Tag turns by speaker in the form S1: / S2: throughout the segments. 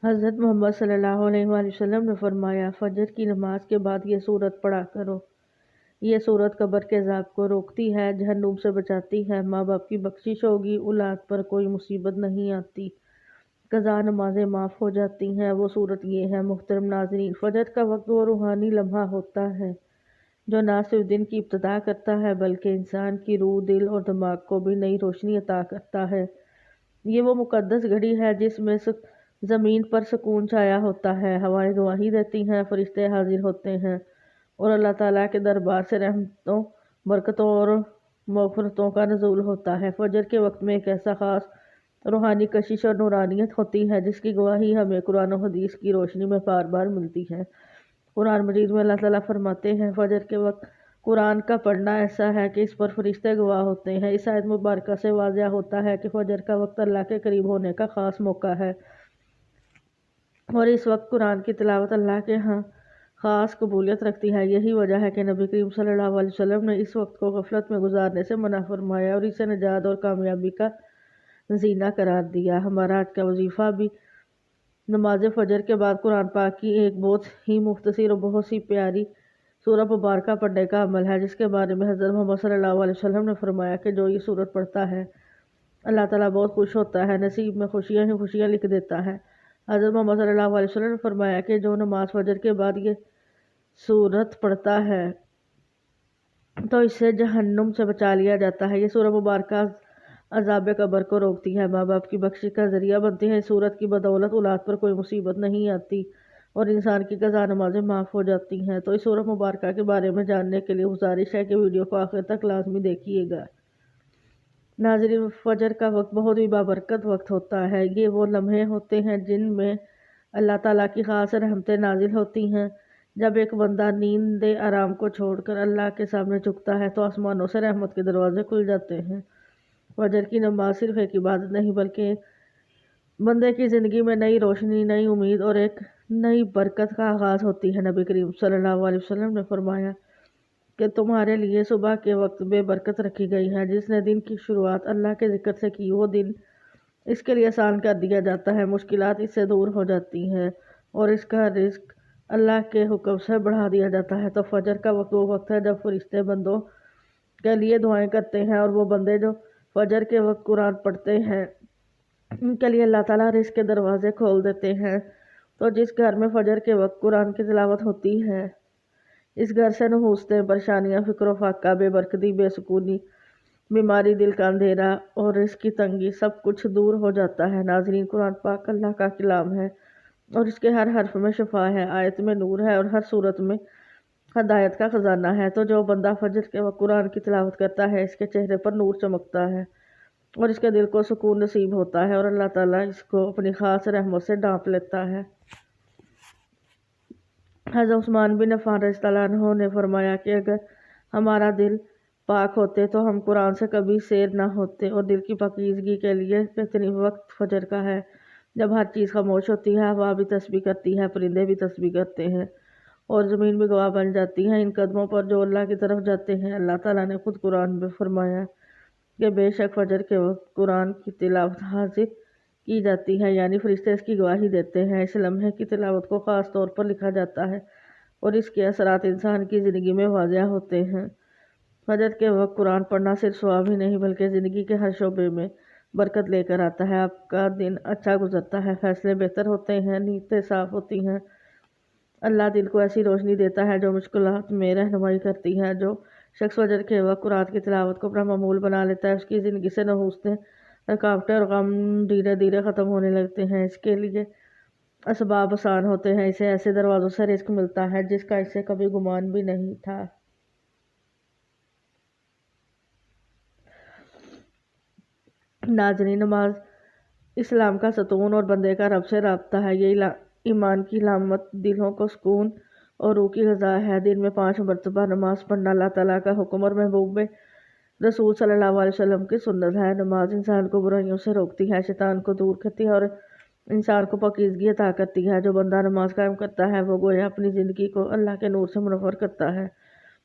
S1: حضرت محمد صلی اللہ علیہ وآلہ وسلم نے فرمایا، فجر کی نماز کے بعد یہ سورت پڑھا کرو۔ یہ سورت قبر کے عذاب کو روکتی ہے، جہنم سے بچاتی ہے، ماں باپ کی بخشش ہوگی، اولاد پر کوئی مصیبت نہیں آتی، قضا نمازیں معاف ہو جاتی ہیں۔ وہ سورت یہ ہے۔ محترم ناظرین، فجر کا وقت وہ روحانی لمحہ ہوتا ہے جو نہ صرف دن کی ابتدا کرتا ہے بلکہ انسان کی روح، دل اور دماغ کو بھی نئی روشنی عطا کرتا ہے۔ یہ وہ مقدس گھڑی ہے جس میں زمین پر سکون چھایا ہوتا ہے، ہوائیں گواہی دیتی ہیں، فرشتے حاضر ہوتے ہیں اور اللہ تعالیٰ کے دربار سے رحمتوں، برکتوں اور مغفرتوں کا نزول ہوتا ہے۔ فجر کے وقت میں ایک ایسا خاص روحانی کشش اور نورانیت ہوتی ہے جس کی گواہی ہمیں قرآن و حدیث کی روشنی میں بار بار ملتی ہے۔ قرآن مجید میں اللہ تعالیٰ فرماتے ہیں، فجر کے وقت قرآن کا پڑھنا ایسا ہے کہ اس پر فرشتے گواہ ہوتے ہیں۔ اس آیت مبارکہ سے واضح ہوتا ہے کہ فجر کا وقت اللہ کے قریب ہونے کا خاص موقع ہے اور اس وقت قرآن کی تلاوت اللہ کے ہاں خاص قبولیت رکھتی ہے۔ یہی وجہ ہے کہ نبی کریم صلی اللہ علیہ وسلم نے اس وقت کو غفلت میں گزارنے سے منع فرمایا اور اسے نجات اور کامیابی کا زینہ قرار دیا۔ ہمارا آج کا وظیفہ بھی نماز فجر کے بعد قرآن پاک کی ایک بہت ہی مختصر اور بہت ہی پیاری سورہ مبارکہ پڑھنے کا عمل ہے، جس کے بارے میں حضرت محمد صلی اللہ علیہ وسلم نے فرمایا کہ جو یہ سورت پڑھتا ہے اللہ تعالیٰ بہت خوش ہوتا ہے، نصیب میں خوشیاں ہی خوشیاں لکھ دیتا ہے۔ حضرت محمد صلی اللہ علیہ وسلم نے فرمایا کہ جو نماز فجر کے بعد یہ سورت پڑھتا ہے تو اس سے جہنم سے بچا لیا جاتا ہے۔ یہ سورہ مبارکہ عذاب قبر کو روکتی ہے، ماں باپ کی بخشش کا ذریعہ بنتی ہے۔ اس سورت کی بدولت اولاد پر کوئی مصیبت نہیں آتی اور انسان کی قضا نمازیں معاف ہو جاتی ہیں۔ تو اس سورہ مبارکہ کے بارے میں جاننے کے لیے گزارش ہے کہ ویڈیو کو آخر تک لازمی دیکھیے گا۔ ناظرین، فجر کا وقت بہت ہی بابرکت وقت ہوتا ہے۔ یہ وہ لمحے ہوتے ہیں جن میں اللہ تعالیٰ کی خاص رحمتیں نازل ہوتی ہیں۔ جب ایک بندہ نیند آرام کو چھوڑ کر اللہ کے سامنے جھکتا ہے تو آسمانوں سے رحمت کے دروازے کھل جاتے ہیں۔ فجر کی نماز صرف ایک عبادت نہیں بلکہ بندے کی زندگی میں نئی روشنی، نئی امید اور ایک نئی برکت کا آغاز ہوتی ہے۔ نبی کریم صلی اللہ علیہ وسلم نے فرمایا کہ تمہارے لیے صبح کے وقت بے برکت رکھی گئی ہے۔ جس نے دن کی شروعات اللہ کے ذکر سے کی، وہ دن اس کے لیے آسان کر دیا جاتا ہے، مشکلات اس سے دور ہو جاتی ہیں اور اس کا رزق اللہ کے حکم سے بڑھا دیا جاتا ہے۔ تو فجر کا وقت وہ وقت ہے جب فرشتے بندوں کے لیے دعائیں کرتے ہیں اور وہ بندے جو فجر کے وقت قرآن پڑھتے ہیں ان کے لیے اللہ تعالیٰ رزق کے دروازے کھول دیتے ہیں۔ تو جس گھر میں فجر کے وقت قرآن کی تلاوت ہوتی ہے اس گھر سے نحوستیں، پریشانیاں، فکر و فاقہ، بے برکتی، بے سکونی، بیماری، دل کا اندھیرا اور رزق کی تنگی سب کچھ دور ہو جاتا ہے۔ ناظرین، قرآن پاک اللہ کا کلام ہے اور اس کے ہر حرف میں شفا ہے، آیت میں نور ہے اور ہر صورت میں ہدایت کا خزانہ ہے۔ تو جو بندہ فجر کے وقت قرآن کی تلاوت کرتا ہے اس کے چہرے پر نور چمکتا ہے اور اس کے دل کو سکون نصیب ہوتا ہے اور اللہ تعالیٰ اس کو اپنی خاص رحمت سے ڈھانپ لیتا ہے۔ حضرت عثمان بن عفان رضی اللہ عنہ نے فرمایا کہ اگر ہمارا دل پاک ہوتے تو ہم قرآن سے کبھی سیر نہ ہوتے، اور دل کی پاکیزگی کے لیے بہترین وقت فجر کا ہے، جب ہر چیز خاموش ہوتی ہے، ہوا بھی تسبیح کرتی ہے، پرندے بھی تسبیح کرتے ہیں اور زمین بھی گواہ بن جاتی ہے ان قدموں پر جو اللہ کی طرف جاتے ہیں۔ اللہ تعالیٰ نے خود قرآن میں فرمایا کہ بے شک فجر کے وقت قرآن کی تلاوت حاضر کی جاتی ہے، یعنی فرشتے اس کی گواہی دیتے ہیں۔ اس لمحے کی تلاوت کو خاص طور پر لکھا جاتا ہے اور اس کے اثرات انسان کی زندگی میں واضح ہوتے ہیں۔ فجر کے وقت قرآن پڑھنا صرف ثواب ہی نہیں بلکہ زندگی کے ہر شعبے میں برکت لے کر آتا ہے۔ آپ کا دن اچھا گزرتا ہے، فیصلے بہتر ہوتے ہیں، نیتیں صاف ہوتی ہیں، اللہ دل کو ایسی روشنی دیتا ہے جو مشکلات میں رہنمائی کرتی ہے۔ جو شخص فجر کے وقت قرآن کی تلاوت کو اپنا معمول بنا لیتا ہے اس کی زندگی سے نحوستیں، رکاوٹیں اور غم دھیرے دھیرے ختم ہونے لگتے ہیں، اس کے لیے اسباب آسان ہوتے ہیں، اسے ایسے دروازوں سے رزق ملتا ہے جس کا اسے کبھی گمان بھی نہیں تھا۔ ناظرین، نماز اسلام کا ستون اور بندے کا رب سے رابطہ ہے۔ یہ ایمان کی علامت، دلوں کو سکون اور روح کی غذا ہے۔ دن میں 5 مرتبہ نماز پڑھنا اللہ تعالیٰ کا حکم اور محبوب رسول صلی اللہ علیہ وسلم کی سنت ہے۔ نماز انسان کو برائیوں سے روکتی ہے، شیطان کو دور کرتی ہے اور انسان کو پاکیزگی عطا کرتی ہے۔ جو بندہ نماز قائم کرتا ہے وہ گویا اپنی زندگی کو اللہ کے نور سے منور کرتا ہے۔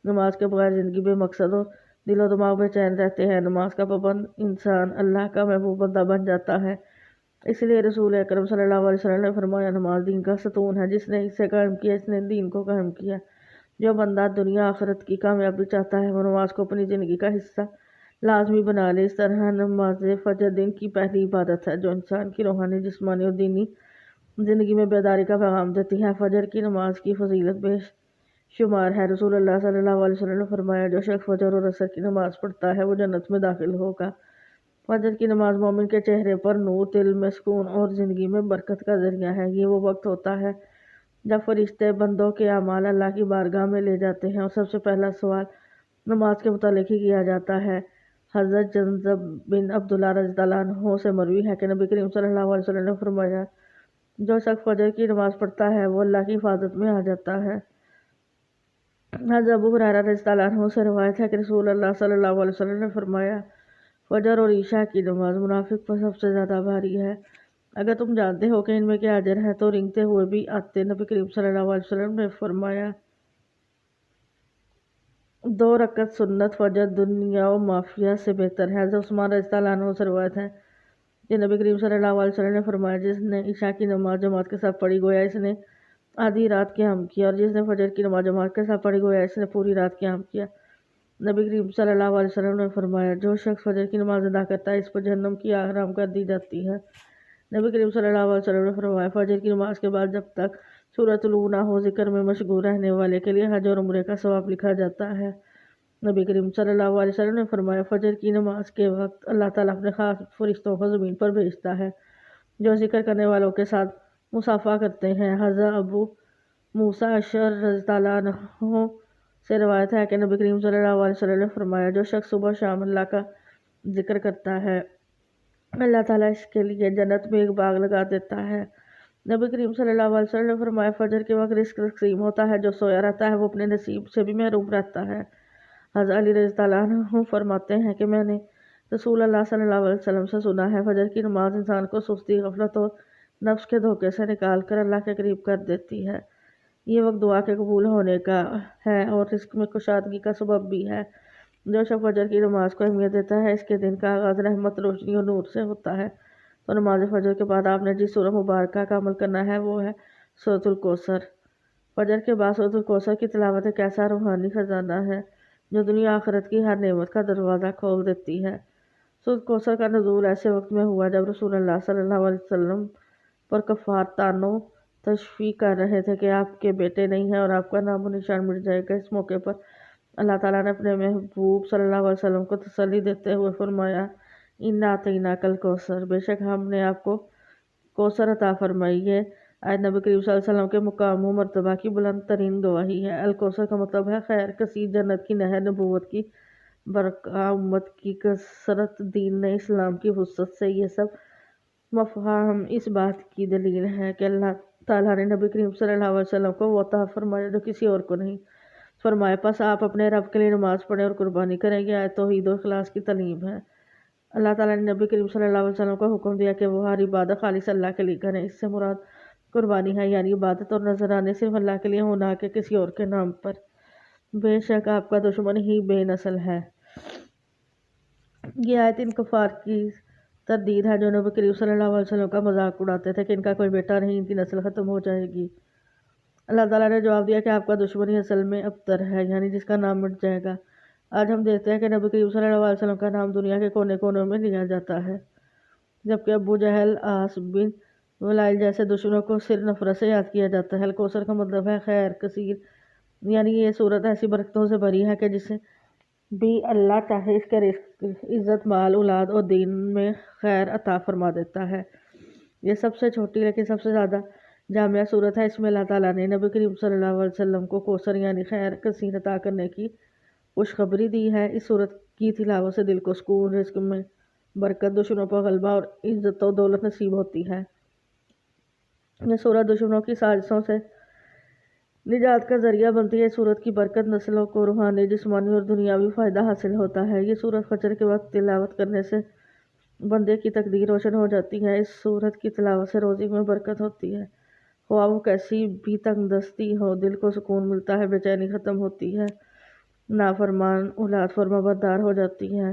S1: نماز کے بغیر زندگی بے مقصد اور دل و دماغ بے چین رہتے ہیں۔ نماز کا پابند انسان اللہ کا محبوب بندہ بن جاتا ہے اس لیے رسول اکرم صلی اللہ علیہ وسلم نے فرمایا نماز دین کا ستون ہے، جس نے اسے قائم کیا اس نے دین کو قائم کیا۔ جو بندہ دنیا آخرت کی کامیابی چاہتا ہے وہ نماز کو اپنی زندگی کا حصہ لازمی بنا لے۔ اس طرح نماز فجر دن کی پہلی عبادت ہے جو انسان کی روحانی، جسمانی اور دینی زندگی میں بیداری کا پیغام دیتی ہے۔ فجر کی نماز کی فضیلت بے شمار ہے۔ رسول اللہ صلی اللہ علیہ وسلم نے فرمایا جو شخص فجر اور عصر کی نماز پڑھتا ہے وہ جنت میں داخل ہوگا۔ فجر کی نماز مومن کے چہرے پر نور، دل میں سکون اور زندگی میں برکت کا ذریعہ ہے۔ یہ وہ وقت ہوتا ہے جب فرشتے بندوں کے اعمال اللہ کی بارگاہ میں لے جاتے ہیں اور سب سے پہلا سوال نماز کے متعلق ہی کیا جاتا ہے۔ حضرت جنزب بن عبداللہ رضی اللہ عنہ سے مروی ہے کہ نبی کریم صلی اللہ علیہ وسلم نے فرمایا جو شخص فجر کی نماز پڑھتا ہے وہ اللہ کی حفاظت میں آ جاتا ہے۔ حضرت ابو ہریرہ رضی اللہ عنہ سے روایت ہے کہ رسول اللہ صلی اللہ علیہ وسلم نے فرمایا فجر اور عشاء کی نماز منافق پر سب سے زیادہ بھاری ہے۔ اگر تم جانتے ہو کہ ان میں کیا اجر ہے تو رنگتے ہوئے بھی آتے۔ نبی کریم صلی اللہ علیہ وسلم نے فرمایا 2 رکعت سنت فجر دنیا و مافیہ سے بہتر ہے۔ حضرت عثمان رضی اللہ عنہ سے روایت ہے کہ نبی کریم صلی اللہ علیہ وسلم نے فرمایا جس نے عشاء کی نماز جماعت کے ساتھ پڑھی گویا اس نے آدھی رات قیام کیا، اور جس نے فجر کی نماز جماعت کے ساتھ پڑھی گویا اس نے پوری رات قیام کیا۔ نبی کریم صلی اللہ علیہ وسلم نے فرمایا جو شخص فجر کی نماز ادا کرتا ہے اس پر جہنم کی آگ حرام کر دی جاتی ہے۔ نبی کریم صلی اللہ علیہ وسلم نے فرمایا فجر کی نماز کے بعد جب تک سورۃ طلوع نہ ہو ذکر میں مشغول رہنے والے کے لیے حج اور عمرے کا ثواب لکھا جاتا ہے۔ نبی کریم صلی اللہ علیہ وسلم نے فرمایا فجر کی نماز کے وقت اللہ تعالیٰ اپنے خاص فرشتوں کو زمین پر بھیجتا ہے جو ذکر کرنے والوں کے ساتھ مصافحہ کرتے ہیں۔ حضرت ابو موسیٰ اشعری رضی اللہ عنہ سے روایت ہے کہ نبی کریم صلی اللہ علیہ وسلم نے فرمایا جو شخص صبح و شام اللہ کا ذکر کرتا ہے اللہ تعالیٰ اس کے لیے جنت میں ایک باغ لگا دیتا ہے۔ نبی کریم صلی اللہ علیہ وسلم نے فرمایا فجر کے وقت رزق تقسیم ہوتا ہے، جو سویا رہتا ہے وہ اپنے نصیب سے بھی محروم رہتا ہے۔ حضرت علی رضی اللہ عنہ فرماتے ہیں کہ میں نے رسول اللہ صلی اللہ علیہ وسلم سے سنا ہے فجر کی نماز انسان کو سستی، غفلت اور نفس کے دھوکے سے نکال کر اللہ کے قریب کر دیتی ہے۔ یہ وقت دعا کے قبول ہونے کا ہے اور رزق میں کشادگی کا سبب بھی ہے۔ جو شخص فجر کی نماز کو اہمیت دیتا ہے اس کے دن کا آغاز رحمت، روشنی اور نور سے ہوتا ہے۔ تو نماز فجر کے بعد آپ نے جس سورہ مبارکہ کا عمل کرنا ہے وہ ہے سورۃ الکوثر۔ فجر کے بعد سورۃ الکوثر کی تلاوت ایک ایسا روحانی خزانہ ہے جو دنیا آخرت کی ہر نعمت کا دروازہ کھول دیتی ہے۔ سورۃ الکوثر کا نزول ایسے وقت میں ہوا جب رسول اللہ صلی اللہ علیہ وسلم پر کفار طعنوں تشفیع کر رہے تھے کہ آپ کے بیٹے نہیں ہیں اور آپ کا نام و نشان مٹ جائے گا۔ اس موقع پر اللہ تعالیٰ نے اپنے محبوب صلی اللہ علیہ وسلم کو تسلی دیتے ہوئے فرمایا اِنَّا اعْطَيْنَاكَ الْكَوْثَرَ، بے شک ہم نے آپ کو کوثر عطا فرمائی ہے۔ آج نبی کریم صلی اللہ علیہ وسلم کے مقام و مرتبہ کی بلند ترین گواہی ہے۔ الکوثر کا مطلب ہے خیر کثیر، جنت کی نہر، نبوت کی برکہ، امت کی کثرت، دین اسلام کی وسعت سے یہ سب مفاہیم اس بات کی دلیل ہے کہ اللہ تعالیٰ نے نبی کریم صلی اللہ علیہ وسلم کو وہ عطا فرمایا جو کسی اور کو نہیں فرمایا۔ پس آپ اپنے رب کے لیے نماز پڑھیں اور قربانی کریں۔ یہ آیت توحید و اخلاص کی تعلیم ہے۔ اللہ تعالیٰ نے نبی کریم صلی اللہ علیہ وسلم کو حکم دیا کہ وہ ہر عبادت خالص اللہ کے لیے کریں۔ اس سے مراد قربانی ہے، یعنی عبادت اور نذرانے صرف اللہ کے لیے ہونا کہ کسی اور کے نام پر۔ بے شک آپ کا دشمن ہی بے نسل ہے۔ یہ آیت ان کفار کی تردید ہے جو نبی کریم صلی اللہ علیہ وسلم کا مذاق اڑاتے تھے کہ ان کا کوئی بیٹا نہیں، ان کی نسل ختم ہو جائے گی۔ اللہ تعالیٰ نے جواب دیا کہ آپ کا دشمن ہی اصل میں ابتر ہے، یعنی جس کا نام مٹ جائے گا۔ آج ہم دیکھتے ہیں کہ نبی کریم صلی اللہ علیہ وسلم کا نام دنیا کے کونے کونے میں لیا جاتا ہے، جبکہ ابو جہل، عاص بن وائل جیسے دشمنوں کو صرف نفرت سے یاد کیا جاتا ہے۔ الکوثر کا مطلب ہے خیر کثیر، یعنی یہ صورت ایسی برکتوں سے بھری ہے کہ جسے بھی اللہ چاہے اس کے رزق، عزت، مال، اولاد اور دین میں خیر عطا فرما دیتا ہے۔ یہ سب سے چھوٹی لیکن سب سے زیادہ جامع صورت ہے۔ اس میں اللہ تعالیٰ نے نبی کریم صلی اللہ علیہ وسلم کو کوثر یعنی خیر کثیر عطا کرنے کی خوشخبری دی ہے۔ اس صورت کی تلاوت سے دل کو سکون، رزق میں برکت، دشمنوں پر غلبہ اور عزت و دولت نصیب ہوتی ہے۔ یہ صورت دشمنوں کی سازشوں سے نجات کا ذریعہ بنتی ہے۔ اس صورت کی برکت نسلوں کو روحانی، جسمانی اور دنیاوی فائدہ حاصل ہوتا ہے۔ یہ صورت فجر کے وقت تلاوت کرنے سے بندے کی تقدیر روشن ہو جاتی ہے۔ اس صورت کی تلاوت سے روزی میں برکت ہوتی ہے، خواہ وہ کیسی بھی تنگ دستی ہو، دل کو سکون ملتا ہے، بے چینی ختم ہوتی ہے، نافرمان اولاد فرما بردار ہو جاتی ہے،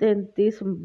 S1: 33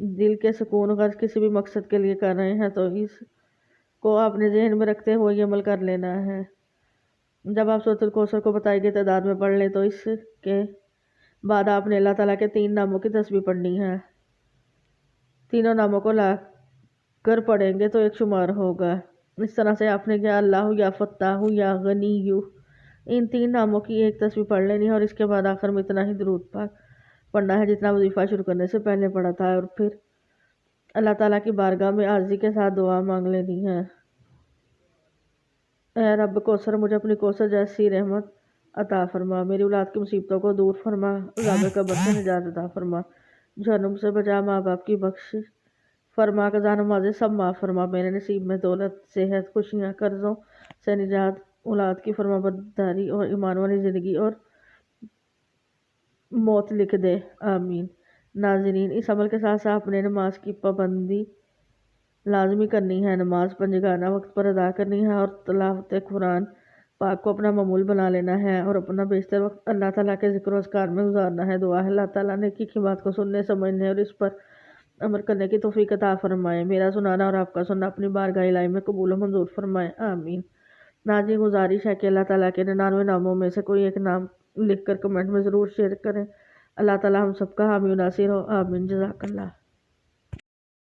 S1: دل کے سکون غرض کسی بھی مقصد کے لیے کر رہے ہیں تو اس کو اپنے ذہن میں رکھتے ہوئے یہ عمل کر لینا ہے۔ جب آپ سورۃ الکوثر کو بتائی گئی تعداد میں پڑھ لیں تو اس کے بعد آپ نے اللہ تعالیٰ کے 3 ناموں کی تسبیح پڑھنی ہے۔ تینوں ناموں کو لا کر پڑھیں گے تو ایک شمار ہوگا۔ اس طرح سے آپ نے یا اللہ یا فتاح یا غنی ان 3 ناموں کی ایک تسبیح پڑھ لینی ہے، اور اس کے بعد آخر میں اتنا ہی درود پاک پڑھنا ہے جتنا وظیفہ شروع کرنے سے پہلے پڑھا تھا، اور پھر اللہ تعالیٰ کی بارگاہ میں عاجزی کے ساتھ دعا مانگ لینی ہے۔ اے رب کوثر، مجھے اپنی کوثر جیسی رحمت عطا فرما، میری اولاد کی مصیبتوں کو دور فرما، عذاب قبر سے نجات عطا فرما، جہنم سے بچا، ماں باپ کی بخش فرما، قضا نمازیں سب معاف فرما، میرے نصیب میں دولت، صحت، خوشیاں، قرضوں سے نجات، اولاد کی فرما برداری اور ایمان والی زندگی اور موت لکھ دے، آمین۔ ناظرین، اس عمل کے ساتھ ساتھ اپنے نماز کی پابندی لازمی کرنی ہے، نماز پنجگانہ وقت پر ادا کرنی ہے، اور تلاوت قرآن پاک کو اپنا معمول بنا لینا ہے، اور اپنا بیشتر وقت اللہ تعالیٰ کے ذکر و اذکار میں گزارنا ہے۔ دعا ہے اللہ تعالیٰ نے کی بات کو سننے، سمجھنے اور اس پر عمل کرنے کی توفیق عطا فرمائے، میرا سنانا اور آپ کا سننا اپنی بارگاہ الہی میں قبول و منظور فرمائے، آمین۔ ناظرین، گزارش ہے کہ اللہ تعالیٰ کے 99 ناموں میں سے کوئی ایک نام لکھ کر کمنٹ میں ضرور شیئر کریں۔ اللہ تعالیٰ ہم سب کا حامی و ناصر ہو، آمین۔ جزاک اللہ۔